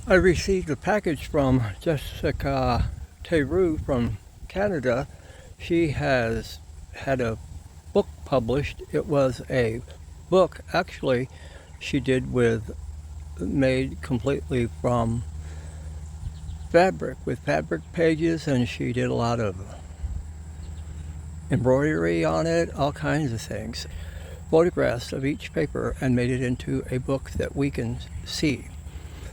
I received a package from Jessica Théroux from Canada. She has had a book published. It was a book, actually, she did made completely from fabric, with fabric pages, and she did a lot of embroidery on it, all kinds of things. Photographs of each paper and made it into a book that we can see.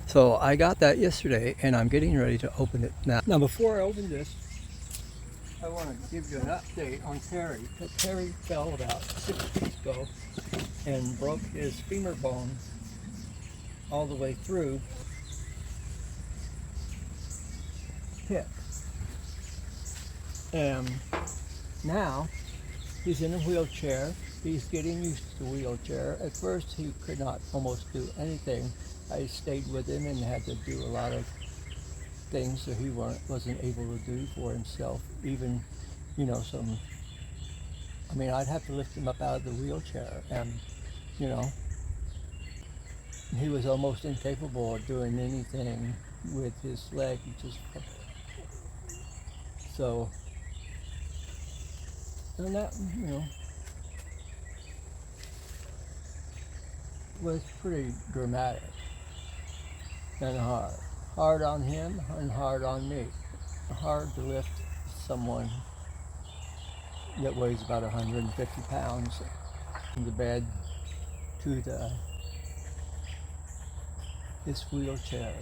So I got that yesterday, and I'm getting ready to open it now. Now, before I open this, I want to give you an update on Terry. Terry fell about 6 weeks ago and broke his femur bone all the way through hip. And now he's in a wheelchair. He's getting used to the wheelchair. At first, he could not almost do anything. I stayed with him and had to do a lot of things that he wasn't able to do for himself. Even, I'd have to lift him up out of the wheelchair, and, he was almost incapable of doing anything with his leg. So, and that, was pretty dramatic and hard. Hard on him and hard on me. Hard to lift someone that weighs about 150 pounds from the bed to this wheelchair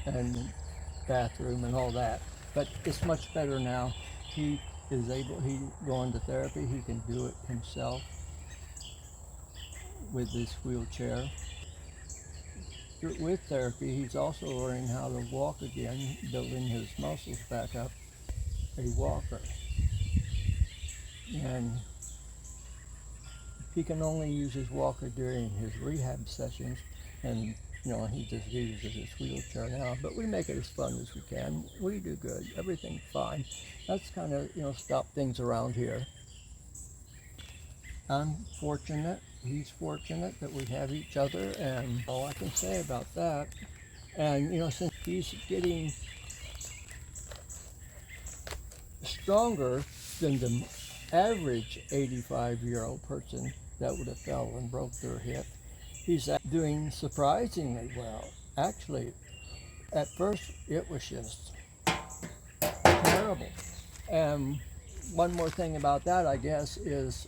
and bathroom and all that. But it's much better now. He going to therapy. He can do it himself with this wheelchair. With therapy, he's also learning how to walk again, building his muscles back up, a walker. And he can only use his walker during his rehab sessions, and he just uses his wheelchair now. But we make it as fun as we can. We do good. Everything's fine. That's kind of, stop things around here. I'm fortunate. He's fortunate that we have each other, and all I can say about that. And since he's getting stronger than the average 85-year-old person that would have fell and broke their hip, he's doing surprisingly well. Actually, at first it was just terrible. And one more thing about that, I guess, is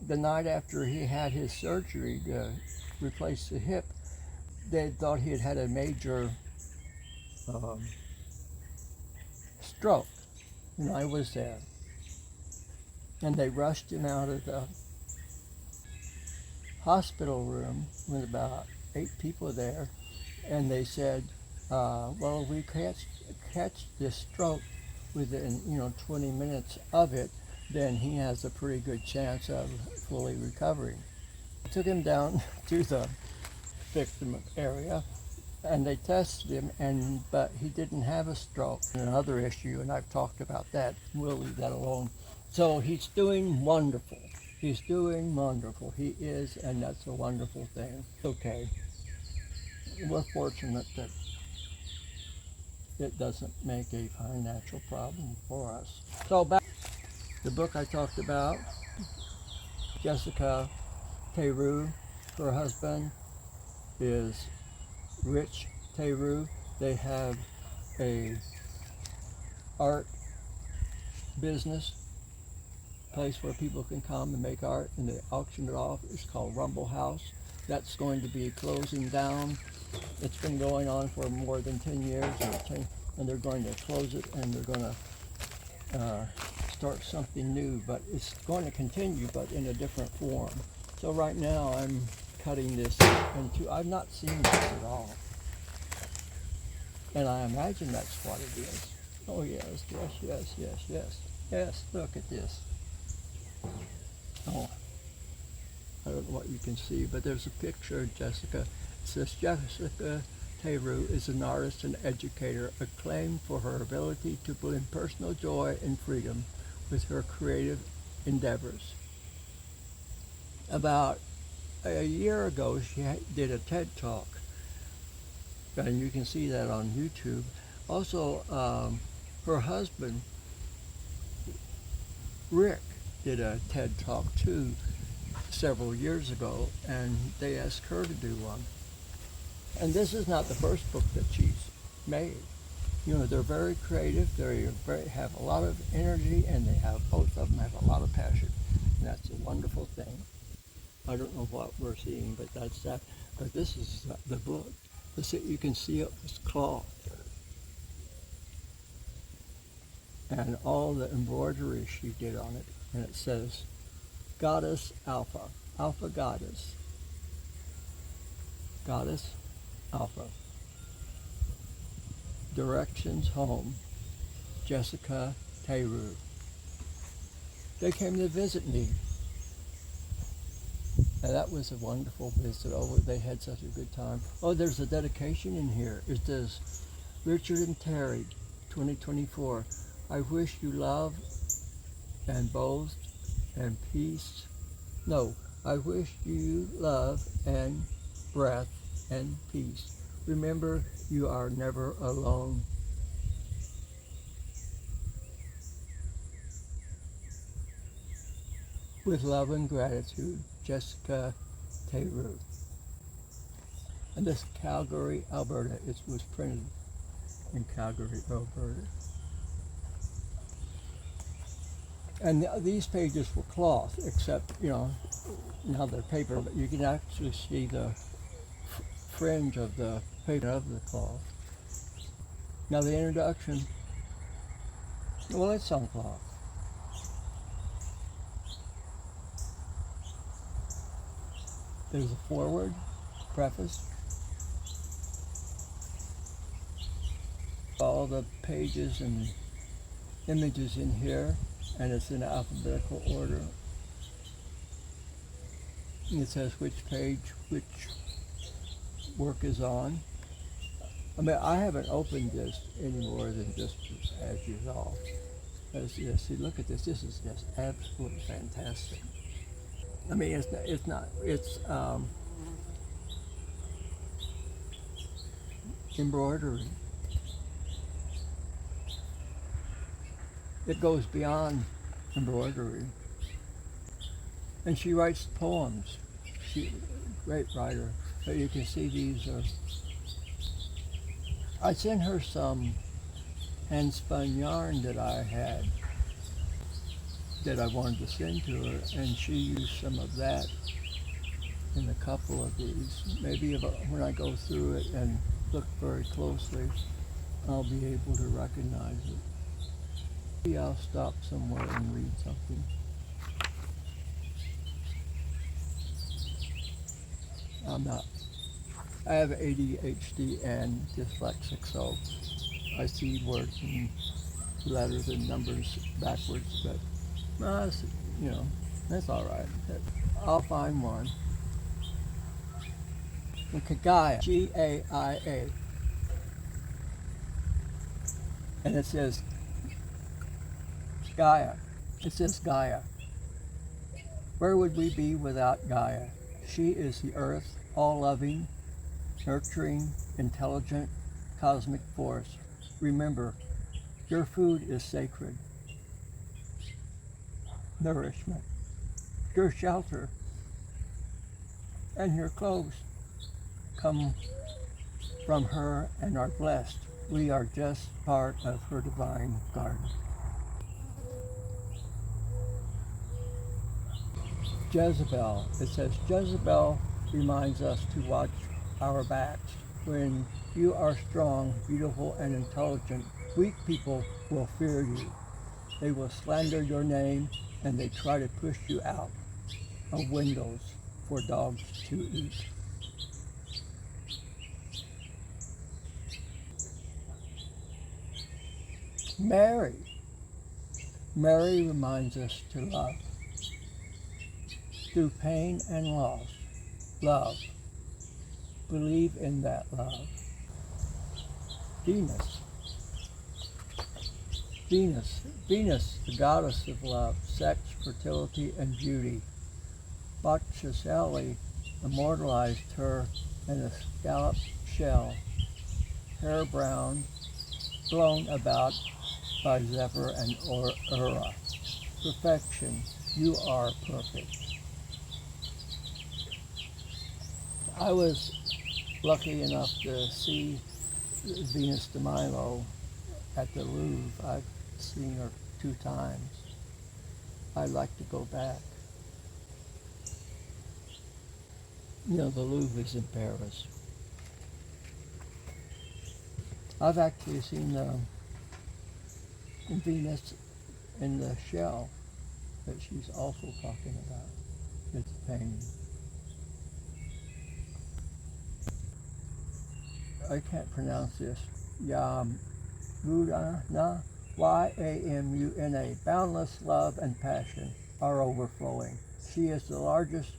the night after he had his surgery to replace the hip, they thought he had had a major stroke. And I was there. And they rushed him out of the hospital room with about 8 people there. And they said, well, if we catch this stroke within 20 minutes of it, then he has a pretty good chance of fully recovering. Took him down to the victim area, and they tested him, but he didn't have a stroke. Another issue, and I've talked about that. We'll leave that alone. So he's doing wonderful. He's doing wonderful. He is, and that's a wonderful thing. Okay. We're fortunate that it doesn't make a financial problem for us. So back the book I talked about, Jessica Théroux, her husband is Rich Théroux. They have a art business place where people can come and make art, and they auction it off. It's called Rumble House. That's going to be closing down. It's been going on for more than 10 years, and they're going to close it, and they're going to start something new, but it's going to continue, but in a different form. So right now I'm cutting this into, I've not seen this at all, and I imagine that's what it is. Oh yes, yes, yes, yes, yes, yes, look at this. Oh, I don't know what you can see, but there's a picture of Jessica. It says, Jessica Théroux is an artist and educator, acclaimed for her ability to blend personal joy and freedom with her creative endeavors. About a year ago, she did a TED Talk and you can see that on YouTube. Also, her husband, Rick, did a TED Talk too several years ago, and they asked her to do one. And this is not the first book that she's made. You know, they're very creative, they have a lot of energy, and both of them have a lot of passion. And that's a wonderful thing. I don't know what we're seeing, but that's that. But this is the book. You can see it was cloth. And all the embroidery she did on it. And it says, Goddess Alpha, Alpha Goddess. Goddess Alpha. Directions home, Jessica Théroux. They came to visit me. And that was a wonderful visit. Oh, they had such a good time. Oh, there's a dedication in here. It says, Richard and Terry, 2024. I wish you love and both and peace. No, I wish you love and breath and peace. Remember, you are never alone. With love and gratitude, Jessica Théroux. And this Calgary, Alberta. It was printed in Calgary, Alberta. And these pages were cloth, except, you know, now they're paper, but you can actually see the fringe of the paper of the cloth. Now the introduction, well, it's on cloth. There's a foreword, preface. All the pages and images in here, and it's in alphabetical order. And it says which page, which work is on. I mean, I haven't opened this any more than just as usual. See, look at this. This is just absolutely fantastic. I mean, it's embroidery. It goes beyond embroidery. And she writes poems. She's a great writer. But you can see these are... I sent her some hand-spun yarn that I had that I wanted to send to her, and she used some of that in a couple of these. Maybe when I go through it and look very closely, I'll be able to recognize it. Maybe I'll stop somewhere and read something. I have ADHD and dyslexic, so I see words and letters and numbers backwards, but you know, that's all right. I'll find one. Okay, Gaia, G-A-I-A. And it says Gaia. It says Gaia. Where would we be without Gaia? She is the earth, all-loving, nurturing, intelligent, cosmic force. Remember, your food is sacred. Nourishment. Your shelter and your clothes come from her and are blessed. We are just part of her divine garden. Jezebel. It says, Jezebel reminds us to watch our backs. When you are strong, beautiful, and intelligent, weak people will fear you. They will slander your name, and they try to push you out of windows for dogs to eat. Mary. Mary reminds us to love. Through pain and loss, love. Believe in that love. Venus. Venus. Venus, the goddess of love, sex, fertility, and beauty. Botticelli immortalized her in a scalloped shell hair brown, blown about by zephyr and aura. Perfection, you are perfect. I was lucky enough to see Venus de Milo at the Louvre. I've seen her 2 times. I'd like to go back. You know, the Louvre is in Paris. I've actually seen Venus in the shell that she's also talking about. It's a painting. I can't pronounce this. Yamuna, Y-A-M-U-N-A. Boundless love and passion are overflowing. She is the largest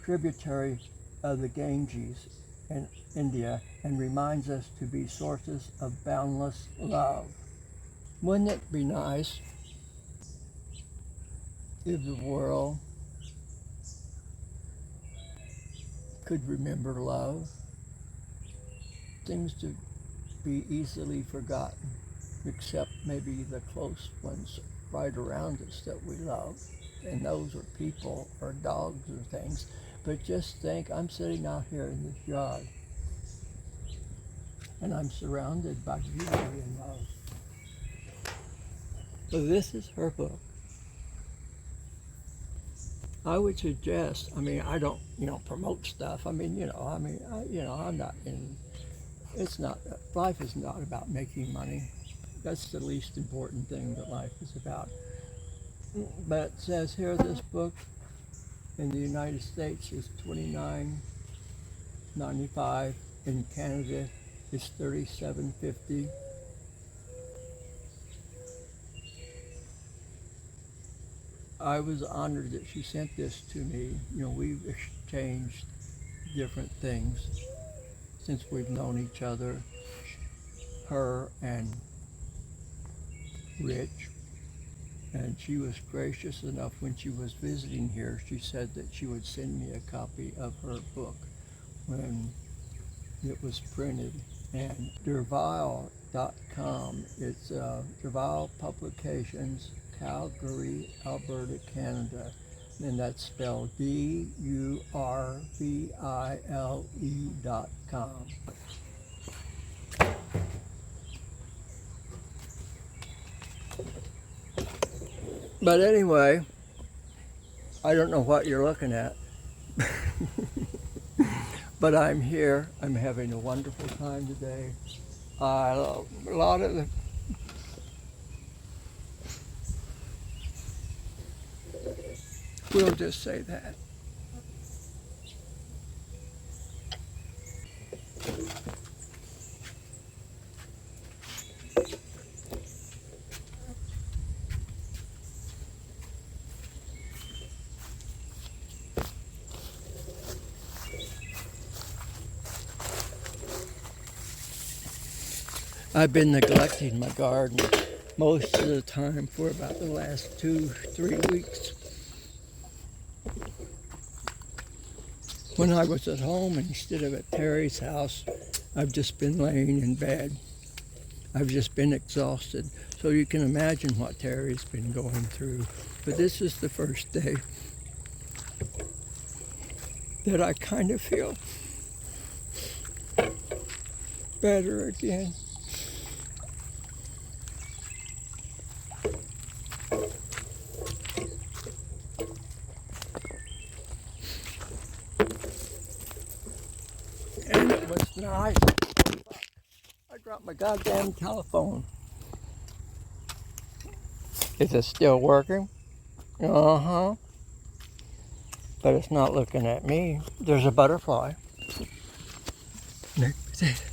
tributary of the Ganges in India and reminds us to be sources of boundless love. Wouldn't it be nice if the world could remember love? Things to be easily forgotten, except maybe the close ones right around us that we love. And those are people or dogs or things. But just think, I'm sitting out here in this yard, and I'm surrounded by beauty and love. So this is her book. I would suggest, I mean, I don't, promote stuff. I mean, I'm not in, life is not about making money. That's the least important thing that life is about. But it says here, this book in the United States is $29.95. In Canada, it's $37.50. I was honored that she sent this to me. We've exchanged different things since we've known each other, her and Rich. And she was gracious enough when she was visiting here. She said that she would send me a copy of her book when it was printed. And Durville.com, it's Durville Publications, Calgary, Alberta, Canada. And that's spelled DURVILE.com. But anyway, I don't know what you're looking at. But I'm here. I'm having a wonderful time today. A lot of the we'll just say that. I've been neglecting my garden most of the time for about the last 2-3 weeks. When I was at home instead of at Terry's house, I've just been laying in bed. I've just been exhausted. So you can imagine what Terry's been going through. But this is the first day that I kind of feel better again. And it was nice. I dropped my goddamn telephone. Is it still working? Uh-huh. But it's not looking at me. There's a butterfly. Look at it.